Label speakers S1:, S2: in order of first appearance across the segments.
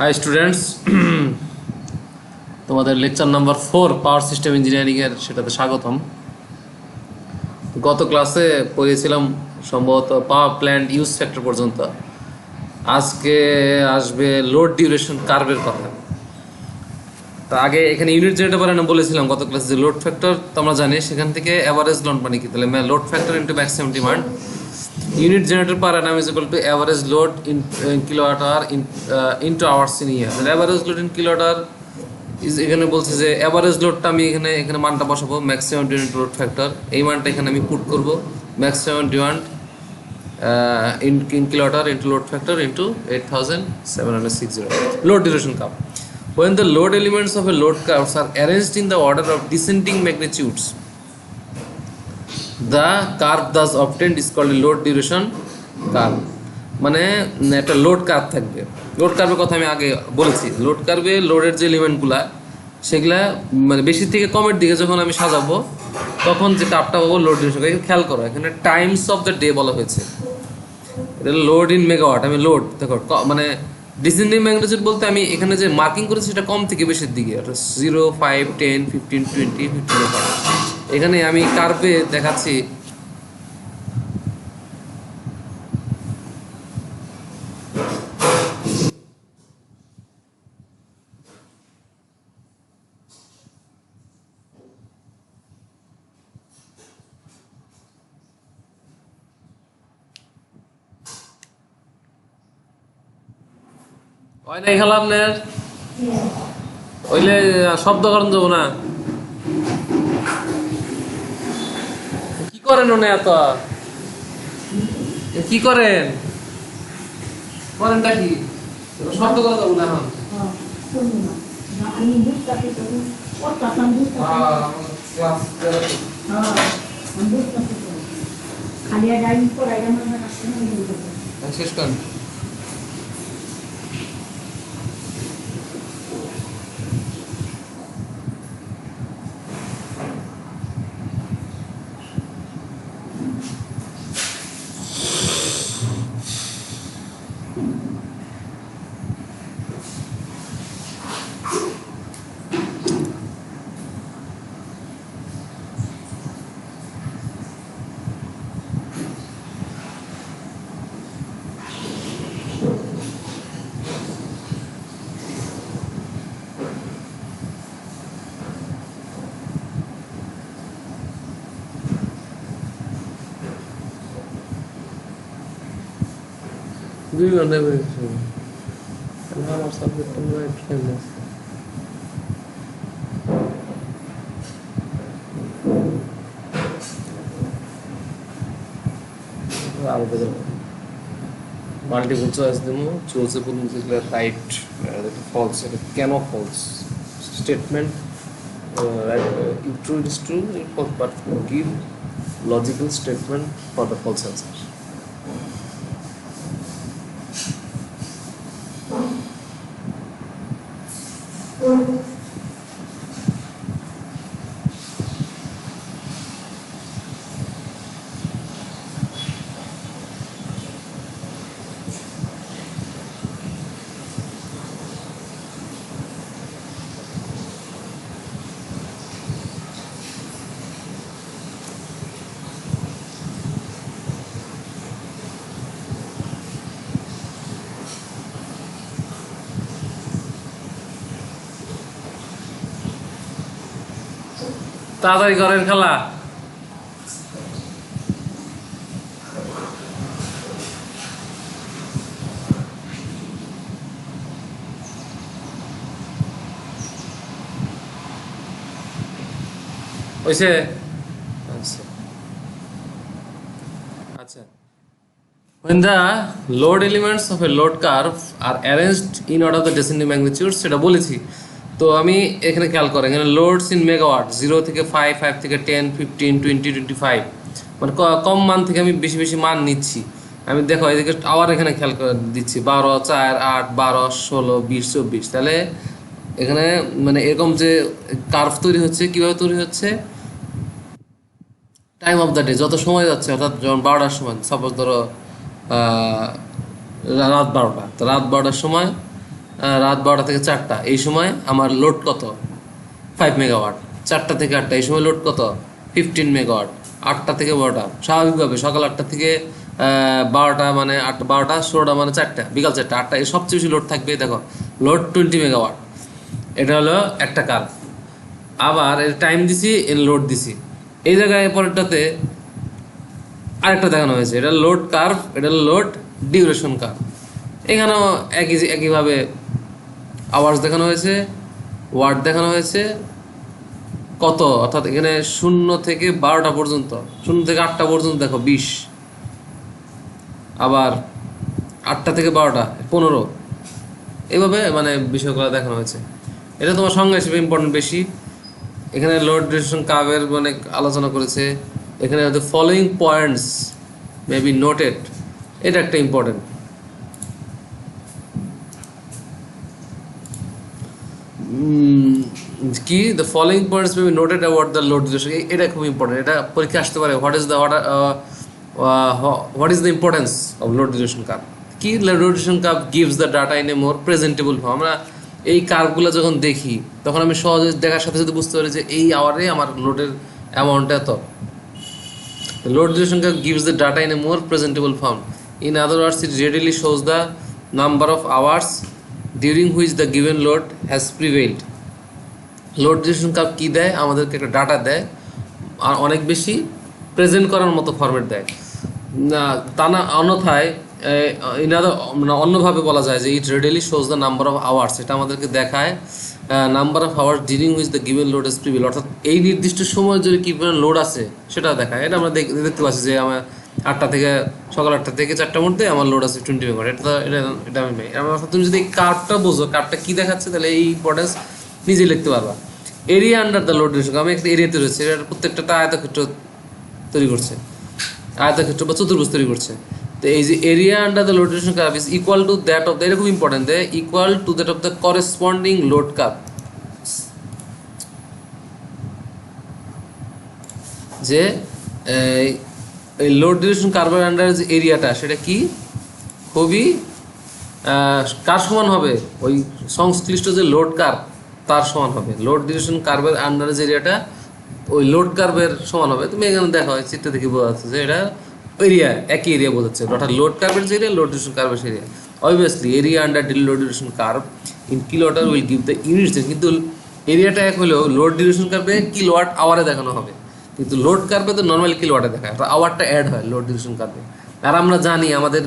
S1: High students, তোমাদের lecture number 4 power system ইঞ্জিনিয়ারিংয়ের সেটাতে স্বাগতম। গত ক্লাসে পড়িয়েছিলাম সম্ভবত পাওয়ার প্ল্যান্ট ইউজ ফ্যাক্টর পর্যন্ত। আজকে আসবে লোড ডিউরেশন কার্ভের কথা। তা আগে এখানে ইউনিট জেনারেটর বানানো বলেছিলাম গত ক্লাসে, যে লোড ফ্যাক্টর তোমরা জানি, সেখান থেকে অ্যাভারেজ লোড মানে কি, তাহলে load factor into maximum demand unit generator per annum is equal to average load in kilowatt hour into hours in a year. The average load in kilowatt hour is এখানে বলছে যে average লোডটা আমি এখানে মানটা বসাবো, ম্যাক্সিমাম ডিমান্ড লোড ফ্যাক্টর এই মানটা এখানে আমি পুট করব, maximum demand in kilowatt hour into load factor into 8760 load duration curve. When the load elements of a load curves are arranged in the order of descending magnitudes, the curve thus obtained is called a load duration curve. মানে একটা load curve থাকবে। Load কার্ভের কথা আমি আগে বলেছি, load কার্ভে লোডের যে এলিমেন্টগুলা সেগুলা মানে বেশি থেকে কমের দিকে যখন আমি সাজাবো তখন যে কার্ভটা পাবো লোড ডিউরেশন। খেয়াল করো, এখানে টাইমস অফ দ্য ডে বলা হয়েছে, এটা লোড ইন মেগাওয়াট। আমি লোড দেখো মানে ডিসেন্ডিং ম্যাগনিটিউড বলতে আমি এখানে যে মার্কিং করেছি সেটা কম থেকে বেশির দিকে, অর্থাৎ 0, 5, 10, 15, 20, 15। এখানে আমি কার্ভে দেখাচ্ছি ওই নাই খেলাম না ওইলে শব্দ কারণ যাবো না। কি করেন ওনে এত কি করেন করেনটা কি শব্দ করা যাবো না এখন। শেষ করেন। Do you never আমার সাবজেক্ট তোমরা এখানে মাল্টিপল চয়েস দেবো, চলছে প্রথম যেগুলো রাইট ফলস, এটা কেন false statement, true is true, but give logical statement for the false answer. তাড়াতাড়ি করেন খেলা। হইছে? আচ্ছা, when the load elements of a load curve are arranged in order of the descending magnitudes, সেটা বলেছি। তো আমি এখানে খেয়াল করেন, এখানে লোডস ইন মেগাওয়াট 0 থেকে 5, 5 থেকে 10, 15, 20, 25, মানে কম মান থেকে আমি বেশি বেশি মান নিচ্ছি। আমি দেখো এদিকে আওয়ার এখানে খেয়াল করে দিচ্ছি 12, 4, 8, 12, 16, 20, 24। তাহলে এখানে মানে এরকম যে কার্ভ তৈরি হচ্ছে, কীভাবে তৈরি হচ্ছে, টাইম অফ দ্য ডে যত সময় যাচ্ছে, অর্থাৎ যেমন 12টার সময়, সাপোজ ধরো রাত 12টা, তো রাত 12টার সময় রাত 12টা থেকে 4টা, এই সময় আমার লোড কত? 5 মেগাওয়াট। 4টা থেকে 8টা, এই সময় লোড কত? 15 মেগাওয়াট। 8টা থেকে 12টা, স্বাভাবিকভাবে সকাল 8টা থেকে 12টা, মানে 8, 12টা, 16টা, মানে 4টা, বিকাল 4টা, 8টা, এর সবচেয়ে বেশি লোড থাকবে। দেখো লোড 20 মেগাওয়াট, এটা হলো একটা কার্ভ। আবার এর টাইম দিছি, এর লোড দিছি। এই জায়গায় পরেরটাতে আরেকটা দেখানো হয়েছে, এটা লোড কার্ভ, এটা লোড ডিউরেশন কার্ভ। এখানেও একইভাবে আওয়ার্স দেখানো হয়েছে, ওয়াট দেখানো হয়েছে, কত, অর্থাৎ এখানে 0 থেকে 12টা পর্যন্ত, 0 থেকে 8টা পর্যন্ত দেখো 20, আবার 8টা থেকে 12টা 15, এইভাবে মানে বিষয়গুলো দেখানো হয়েছে। এটা তোমার সংজ্ঞা হিসেবে ইম্পর্টেন্ট বেশি। এখানে লোড ডিউরেশন কার্ভের অনেক আলোচনা করেছে। এখানে the following points may be noted, এটা একটা ইম্পর্টেন্ট। কি the following points may be noted about the load duration, এটা খুব ইম্পর্টেন্ট, এটা পরীক্ষা আসতে পারে। What is the importance of load duration curve? কি load duration curve gives the data in a more presentable form. আমরা এই কার্ভগুলো যখন দেখি তখন আমি সহজে দেখার সাথে সাথে বুঝতে পারি যে এই আওয়ারে আমার লোডের অ্যামাউন্ট এত। Load duration curve gives the data in a more presentable form. In other words, it readily shows the number of hours during which the given load has prevailed. Load duration curve কী দেয়? আমাদেরকে একটা data দেয়, আর অনেক বেশি present করার মতো format দেয় না, তা না অন্যথায় অন্যভাবে বলা যায় যে it readily shows the number of hours, এটা আমাদেরকে দেখায় number of hours during which the given load is prevail, অর্থাৎ এই নির্দিষ্ট সময়ের যদি কী পরিমাণ লোড আছে সেটা দেখায়। এটা আমরা দেখতে পাচ্ছি যে আমার সকাল 8টা থেকে 4টার মধ্যে আমার লোড আছে 20 মেগাওয়াট। এটা আমি পাই। অর্থাৎ তুমি যদি এই কার্ভটা বোঝো, কার্ভটা কী দেখাচ্ছে, তাহলে এই ইম্পর্টেন্স নিজেই লিখতে পারবা। Area under the load duration, আমি একটা এরিয়াতে রয়েছে, এটার প্রত্যেকটা আয়তক্ষেত্র তৈরি করছে, আয়তক্ষেত্র বা চতুর্ভুজ তৈরি করছে। তো এই যে area under the load duration curve is equal to that of the, এটা খুব important, equal to that of the corresponding load curve. যে এই লোড ডিউরেশন কার্ভের আন্ডার যে এরিয়াটা, সেটা কি খুবই কার সমান হবে? ওই সংশ্লিষ্ট যে লোড কার্ভ তার সমান হবে। লোড ডিউরেশন কার্ভের আন্ডারে যে এরিয়াটা ওই লোড কার্ভের সমান হবে। তুমি এখানে দেখো চিত্র দেখে বোঝা যাচ্ছে যে এটা এরিয়া, একই এরিয়া বোঝাচ্ছে, অর্থাৎ লোড কার্ভের যে এরিয়া, লোড ডিউরেশন কার্ভের area. Obviously area under load duration curve in kilowatt hour will give the units, কিন্তু এরিয়াটা এক হলেও লোড ডিউরেশন কার্ভে কিলোওয়াট আওয়ারে দেখানো হবে, কিন্তু লোড কার্ভে তো নর্মাল কিলোওয়াটে দেখায়, আওয়ারটা অ্যাড হয় লোড ডিউরেশন কার্ভে। আর আমরা জানি আমাদের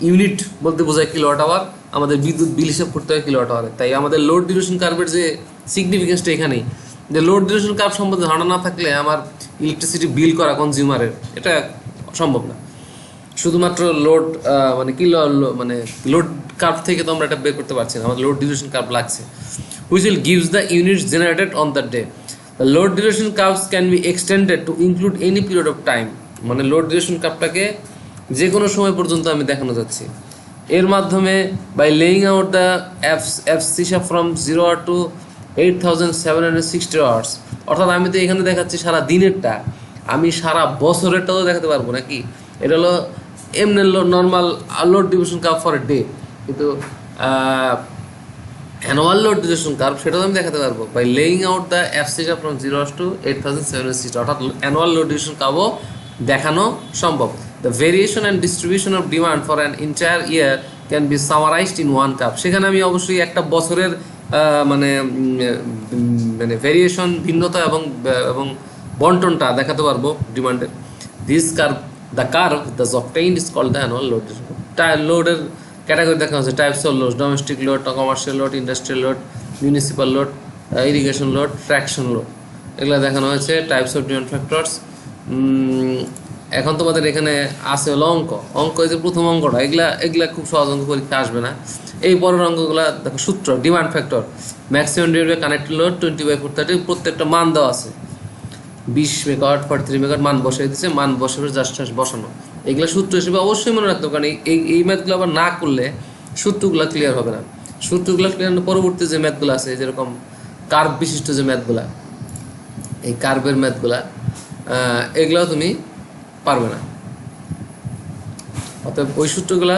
S1: ইউনিট বলতে বোঝায় কিলোওয়াট আওয়ার, আমাদের বিদ্যুৎ বিল হিসাব করতে হয় কিলোওয়াট আওয়ারে। তাই আমাদের লোড ডিউরেশন কার্ভের যে সিগনিফিকেন্সটা এখানেই, যে লোড ডিউরেশন কার্ভ সম্বন্ধে ধারণা না থাকলে আমার ইলেকট্রিসিটি বিল করা কনজিউমারের এটা সম্ভব না। শুধুমাত্র লোড মানে মানে লোড কার্ভ থেকে তো আমরা এটা বের করতে পারছি না, আমাদের লোড ডিউরেশন কার্ভ লাগছে। Which will gives the units generated on the day. The load duration curves can be extended to include any period of time, মানে লোড ডিউরেশন কার্ভটাকে যে কোনো সময় পর্যন্ত আমি দেখানো যাচ্ছি এর মাধ্যমে। By laying out the abscissa from 0 hour to 8760 hours, অর্থাৎ আমি তো এখানে দেখাচ্ছি সারা দিনেরটা, আমি সারা বছরেরটাও দেখাতে পারবো নাকি? এটা হলো এমনি normal load duration curve for a day, কিন্তু অ্যানুয়াল লোড ডিউরেশন কার্ভ সেটাও আমি দেখাতে পারবো by laying out the abscissa from 0 hours to 8760, অর্থাৎ অ্যানুয়াল লোড ডিউরেশন কার্ভও দেখানো সম্ভব। The variation and distribution of demand for an entire year can be summarised in one curve, সেখানে আমি অবশ্যই একটা বছরের মানে মানে ভেরিয়েশন, ভিন্নতা এবং বন্টনটা দেখাতে পারবো ডিমান্ডের। This curve, the curve thus obtained is called the annual load. লোডের ক্যাটাগরি দেখা হচ্ছে, types of load, domestic load, commercial load, industrial load, municipal load, irrigation load, fraction load, এগুলো দেখানো হয়েছে। Types of demand factors. এখন তোমাদের এখানে আছে হলো অঙ্ক এই যে প্রথম অঙ্কটা, এগুলা খুব সহজ অঙ্ক, পরীক্ষা আসবে না। এই পরের অঙ্কগুলা দেখো, সূত্র, demand factor, maximum demand connected load 20/430, প্রত্যেকটা মান দেওয়া আছে, 20 মেগাওয়াট, 43 মেগাওয়াট, মান বসিয়ে দিচ্ছে, মান বসে জাস্ট বসানো। এগুলো সূত্র হিসেবে অবশ্যই মনে রাখতে হবে, কারণ এই ম্যাথগুলো আবার না করলে সূত্রগুলো ক্লিয়ার হবে না। সূত্রগুলো ক্লিয়ার পরবর্তী যে ম্যাথগুলো আছে, যেরকম কার্ভ বিশিষ্ট যে ম্যাথগুলা, এই কার্ভের ম্যাথগুলা, এগুলাও তুমি পারবে না। অতএব ওই সূত্রগুলা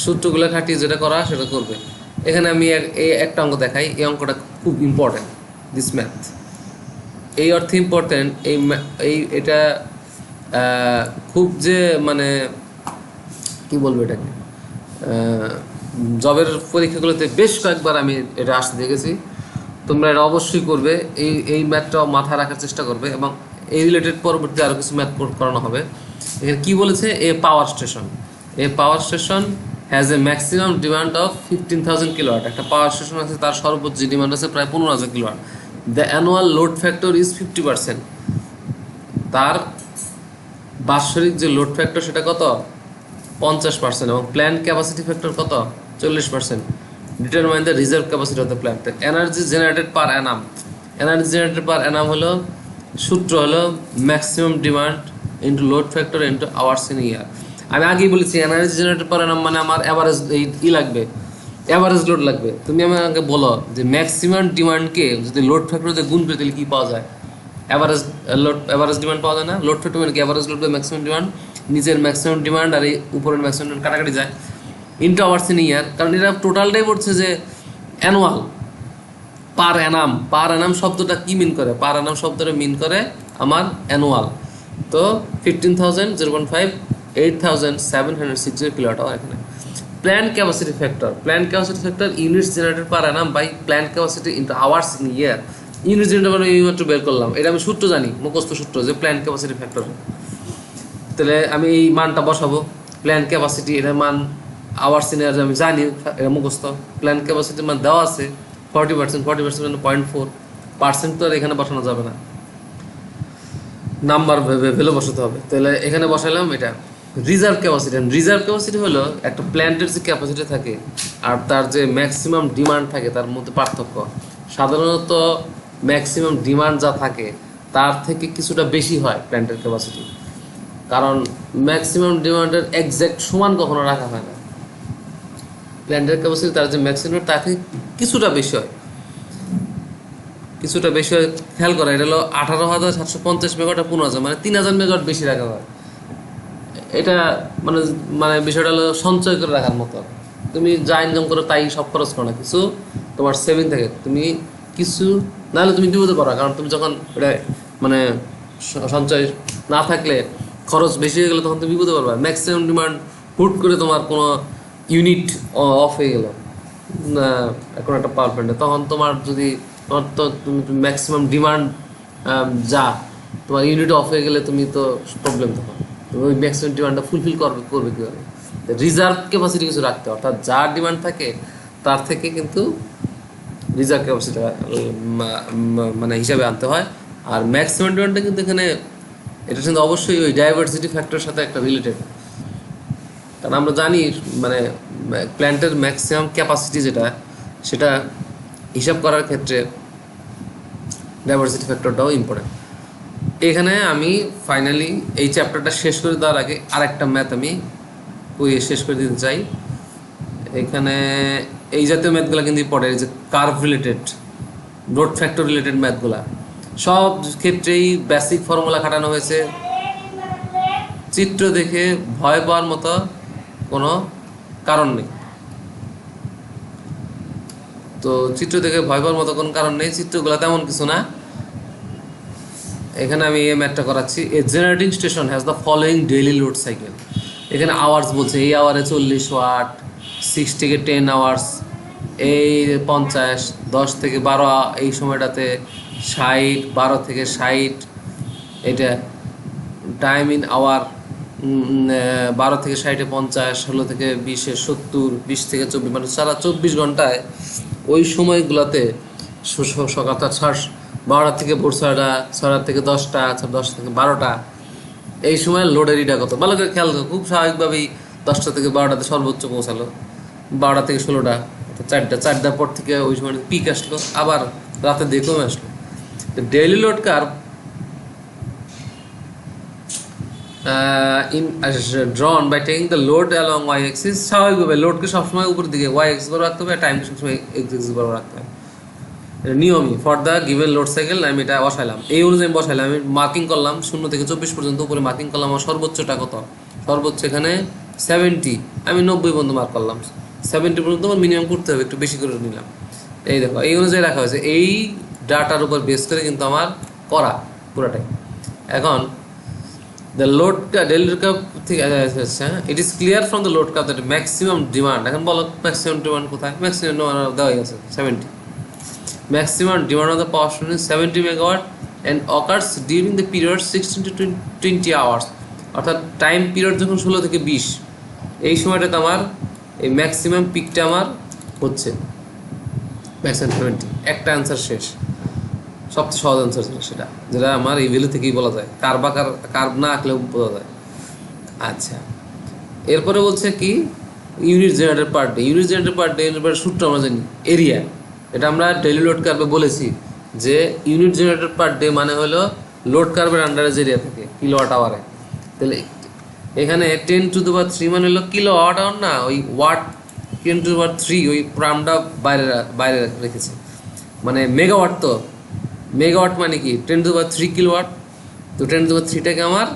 S1: সূত্রগুলো খাটিয়ে যেটা করা সেটা করবে। এখানে আমি এই একটা অঙ্ক দেখাই, এই অঙ্কটা খুব ইম্পর্টেন্ট, দিস ম্যাথ। এই অর্থে ইম্পর্টেন্ট, এটা খুব যে মানে কি বলবো এটাকে, জবের পরীক্ষাগুলোতে বেশ কয়েকবার আমি এটা আসতে দেখেছি। তোমরা এটা অবশ্যই করবে, এই ম্যাথটাও মাথায় রাখার চেষ্টা করবে, এবং এই রিলেটেড পরবর্তী আরও কিছু ম্যাথ করানো হবে। এখানে কী বলেছে, a power station has a maximum demand of 15,000 kilowatt. একটা পাওয়ার স্টেশন আছে, তার সর্বোচ্চ ডিমান্ড আছে প্রায় 15,000 kilowatt. The annual load factor is 50%। তার বাৎসরিক যে লোড ফ্যাক্টর সেটা কত, 50%, এবং প্ল্যান্ট ক্যাপাসিটি ফ্যাক্টর কত, 40%। Determine the reserve capacity of the plant. Energy generated per annum, energy generated per annum হলো, সূত্র হলো maximum demand into load factor into hours in year. আমি আগেই বলেছি এনার্জি জেনারেটেড পার অ্যানাম মানে আমার অ্যাভারেজ লাগবে, অ্যাভারেজ লোড লাগবে। তুমি আমাকে বলো যে ম্যাক্সিমাম ডিমান্ডকে যদি লোড ফ্যাক্টরতে গুণ করে তাহলে কী পাওয়া যায়, অ্যাভারেজ ডিমান্ড পাওয়া যায় না। লোড ফ্যাক্টর মানে কি, average load by maximum demand, নিচের ম্যাক্সিমাম ডিমান্ড আর এই উপরের ম্যাক্সিমাম ডিমান্ড কাটাকাটি যায়, ইন্টু আওয়ার্স ইন ইয়ার। কারণ এটা টোটালটাই পড়ছে যে অ্যানুয়াল। পার অ্যানাম শব্দটা কি মিন করে, পার অ্যানাম শব্দটা মিন করে আমার অ্যানুয়াল। তো 15,000, 0.5, 8,760 কিলোওয়াট আওয়ার। এখানে plant capacity factor units generated per annum by plant capacity into hours in year. Unit generated মানে এইমাত্র বের করলাম, এটা আমি সূত্র জানি, মুখস্থ সূত্র, যে প্ল্যান্ট ক্যাপাসিটি ফ্যাক্টর। তাহলে আমি এই মানটা বসাবো, প্ল্যান্ট ক্যাপাসিটি এটার মান আওয়ার্স ইন ইয়ার আমি জানি, এটা মুখস্থ। প্ল্যান্ট ক্যাপাসিটির মান দেওয়া আছে 40%, 40% মানে 0.4%, তো আর এখানে বসানো যাবে না, নাম্বার ভ্যালু বসাতে হবে। তাহলে এখানে বসালাম এটা রিজার্ভ ক্যাপাসিটি হলো একটা প্ল্যান্টের যে ক্যাপাসিটি থাকে আর তার যে ম্যাক্সিমাম ডিমান্ড থাকে তার মধ্যে পার্থক্য। সাধারণত ম্যাক্সিমাম ডিমান্ড যা থাকে তার থেকে কিছুটা বেশি হয় প্ল্যান্টের ক্যাপাসিটি, কারণ ম্যাক্সিমাম ডিমান্ডের এক্স্যাক্ট সমান কখনো রাখা হয় না। প্ল্যান্টের ক্যাপাসিটি তার যে ম্যাক্সিমাম তার থেকে কিছুটা বেশি হয়, খেয়াল করা। এটা হলো 18,750 মেগাওয়াট, 15,000 মানে 3,000 মেগাওয়াট বেশি রাখা হয়। এটা মানে মানে বিষয়টা হলো সঞ্চয় করে রাখার মতো। তুমি যা ইনকাম করো তাই সব খরচ করো না, কিছু তোমার সেভিং থাকে, তুমি কিছু নাহলে তুমি বিপদে পড়ো। কারণ তুমি যখন এটা মানে সঞ্চয় না থাকলে খরচ বেশি হয়ে গেলে তখন তুমি বিপদে পারবা। ম্যাক্সিমাম ডিমান্ড হুট করে তোমার কোনো ইউনিট অফ হয়ে গেল এখন একটা পাওয়ার প্ল্যান্টে, তখন তোমার যদি তোমার তো তুমি ম্যাক্সিমাম ডিমান্ড যা তোমার ইউনিট অফ হয়ে গেলে তুমি তো প্রবলেম, তখন তুমি ওই ম্যাক্সিমাম ডিমান্ডটা ফুলফিল করবে কীভাবে। রিজার্ভ ক্যাপাসিটি কিছু রাখতে, অর্থাৎ যা ডিমান্ড থাকে তার থেকে কিন্তু রিজার্ভ ক্যাপাসিটি মানে হিসাবে আনতে হয়। আর ম্যাক্সিমাম ডিমান্ডটা কিন্তু এখানে এটা কিন্তু অবশ্যই ওই ডাইভার্সিটি ফ্যাক্টরের সাথে একটা রিলেটেড। কারণ আমরা জানি মানে প্ল্যান্টের ম্যাক্সিমাম ক্যাপাসিটি যেটা সেটা হিসাব করার ক্ষেত্রে ডাইভার্সিটি ফ্যাক্টরটাও ইম্পর্টেন্ট। এখানে আমি ফাইনালি এই চ্যাপ্টারটা শেষ করে দেওয়ার আগে আরেকটা ম্যাথ আমি শেষ করে দিতে চাই। এখানে এই জাতীয় ম্যাথগুলো কিন্তু ইম্পর্টেন্ট, এই যে curve related, load factor related ম্যাথগুলা সব ক্ষেত্রেই বেসিক ফর্মুলা খাটানো হয়েছে। চিত্র দেখে ভয় পাওয়ার মতো কোনো কারণ নেই। তো চিত্র দেখে ভয় পাওয়ার মতো কোনো কারণ নেই, চিত্রগুলো তেমন কিছু না। এখানে আমি এই ম্যাথটা করাচ্ছি। A generating station has the following daily load cycle. এখানে আওয়ার্স বলছে, এই আওয়ারে 40 ওয়াট, 6 থেকে 10 আওয়ার্স, এই 50, 10 থেকে 12 এই সময়টাতে 60, 12 থেকে 60, এটা টাইম ইন আওয়ার 12 থেকে 60 50, 16 থেকে 20 70, 20 থেকে 24, মানে সারা 24 ঘন্টায় ওই সময়গুলোতে সকাল 12টা থেকে ভোর 6টা, 6টা থেকে 10টা, 10 থেকে 12টা, এই সময় লোডের ইটা কত ভালো করে খেয়াল করো। খুব স্বাভাবিকভাবেই 10টা থেকে 12টাতে সর্বোচ্চ পৌঁছালো, 12টা থেকে 16টা, 4টার পর থেকে ওই সময় পিক আসলো, আবার রাতে দিয়ে কমে আসলো। Daily load curve drawn by taking the load along y-axis। স্বাভাবিকভাবে লোডকে সবসময় উপর দিকে y-axis বরাবর রাখতে হবে, টাইমকে সবসময় x-axis বরাবর রাখতে হবে, নিয়মই। For the given load cycle আমি এটা বসাইলাম, এই অনুযায়ী বসাইলাম, আমি মার্কিং করলাম 0 থেকে 24 পর্যন্ত, উপরে মার্কিং করলাম। আমার সর্বোচ্চটা কত, সর্বোচ্চ এখানে 70, আমি 90 পর্যন্ত মার্ক করলাম, 70 পর্যন্ত আমার মিনিমাম করতে হবে, একটু বেশি করে নিলাম। এই দেখো এই অনুযায়ী রাখা হয়েছে, এই ডাটার উপর বেস করে কিন্তু আমার করা পুরাটাই। এখন দ্য লোড ডেলি কাপ থেকে it is clear from the load cup that maximum demand, এখন বলো ম্যাক্সিমাম ডিমান্ড কোথায়, ম্যাক্সিমাম ডিমান্ড দেওয়া গেছে 70, maximum demand of the power station is 70 megawatt and occurs during the period 16 to 20 hours, অর্থাৎ time period যখন 16 থেকে 20, এই সময়টাতে আমার এই ম্যাক্সিমাম পিকটা আমার হচ্ছে ম্যাক্সিমাম 70। একটা অ্যান্সার শেষ, সবচেয়ে সহজ অ্যান্সার ছিল সেটা, যেটা আমার এই ভ্যালু থেকেই বলা যায়, কার্ভ না আঁকলেও বোঝা যায়। আচ্ছা, এরপরে বলছে কি unit generator per day, unit generator per day সূত্র আমরা জানি এরিয়া, এটা আমরা ডেইলি লোড কার্ভে বলেছি যে ইউনিট জেনারেটর পার ডে মানে হলো লোড কার্ভের আন্ডারে যে এরিয়া থাকে কিলোওয়াট আওয়ারে। তাহলে এখানে 10⁻³ মানে হলো কিলোওয়াট আওয়ার না, ওই ওয়াট 10⁻³ ওই প্রামটা বাইরে বাইরে রেখেছে, মানে মেগাওয়াট, তো মেগাওয়াট মানে কি 10⁻³ কিলোওয়াট, তো 10⁻³ আমার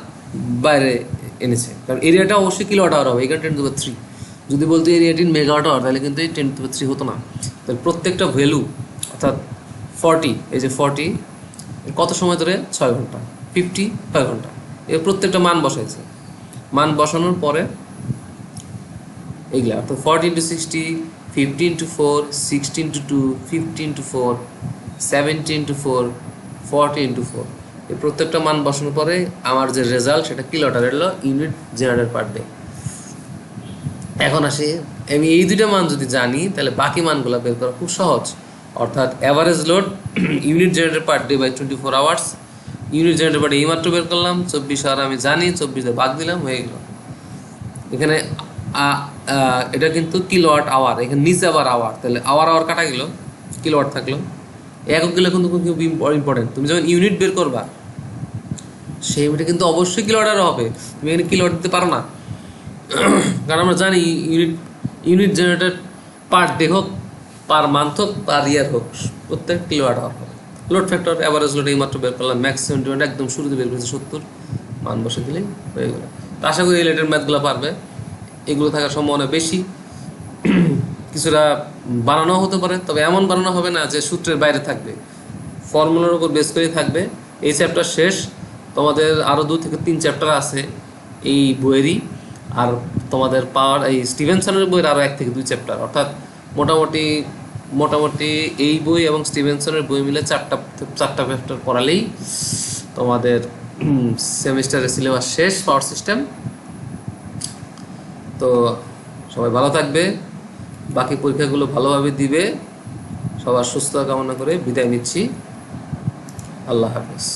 S1: বাইরে এনেছে, কারণ এরিয়াটা অবশ্যই কিলোওয়াট আওয়ার হবে, এখানে 10⁻³। যদি বলতো এরিয়াটি মেগাওয়াট আওয়ার তাহলে কিন্তু এই 10⁻³ হতো না। তাহলে প্রত্যেকটা ভ্যালু অর্থাৎ 40, এই যে 40 কত সময় ধরে 6 ঘন্টা, 50 6 ঘন্টা, এর প্রত্যেকটা মান বসাইছে, মান বসানোর পরে এইগুলা অর্থাৎ 40 × 60, 50 × 4, 16 × 2, 15 × 4, 17 × 4, 40 × 4, এই প্রত্যেকটা মান বসানোর পরে আমার যে রেজাল্ট সেটা কিলোওয়াট আওয়ার হলো ইউনিট জেনারেটর পার ডে। এখন আসি, আমি এই দুইটা মান যদি জানি তাহলে বাকি মানগুলো বের করা খুব সহজ, অর্থাৎ average load unit generator per day by 24 hours, unit generator per day এইমাত্র বের করলাম 24 আওয়ার, আমি জানি 24 ভাগ দিলাম হয়ে গেল। এখানে এটা কিন্তু কিলোওয়াট আওয়ার, এখানে নিচে আবার আওয়ার, তাহলে আওয়ার কাটা গেল, কিলোওয়াট থাকলো। একক গেলে কিন্তু খুব ইম্পর্টেন্ট, তুমি যখন ইউনিট বের করবা সেই ইউনিটে কিন্তু অবশ্যই কিলোওয়াট আওয়ার হবে, তুমি এখানে কিলোওয়াট দিতে পারো না, কারণ আমরা জানি ইউনিট জেনারেটর পার ডে হোক, পার মান্থ হোক, পার ইয়ার হোক, প্রত্যেক কিলোওয়াট আওয়ার হবে। লোড ফ্যাক্টর অ্যাভারেজ লোড এইমাত্র বের করলাম, ম্যাক্সিমাম ডিমান্ড একদম শুরুতে বের করেছে 70, মান বসে দিলেই হয়ে গেল। তো আশা করি রিলেটেড ম্যাথগুলো পারবে, এগুলো থাকার সম্ভাবনা বেশি, কিছুটা বানানো হতে পারে, তবে এমন বানানো হবে না যে সূত্রের বাইরে থাকবে, ফর্মুলার উপর বেস করেই থাকবে। এই চ্যাপ্টার শেষ, তোমাদের আরও 2 থেকে 3 চ্যাপ্টার আছে এই বইয়েরই, আর তোমাদের পাওয়ার এই স্টিভেনসনের বইয়ের আরও 1 থেকে 2 চ্যাপ্টার, অর্থাৎ মোটামুটি এই বই এবং স্টিভেনসনের বই মিলে চারটা চ্যাপ্টার পড়ালেই তোমাদের সেমিস্টারের সিলেবাস শেষ পাওয়ার সিস্টেম। তো সবাই ভালো থাকবে, বাকি পরীক্ষাগুলো ভালোভাবে দিবে, সবার সুস্থতা কামনা করে বিদায় নিচ্ছি, আল্লাহ হাফেজ।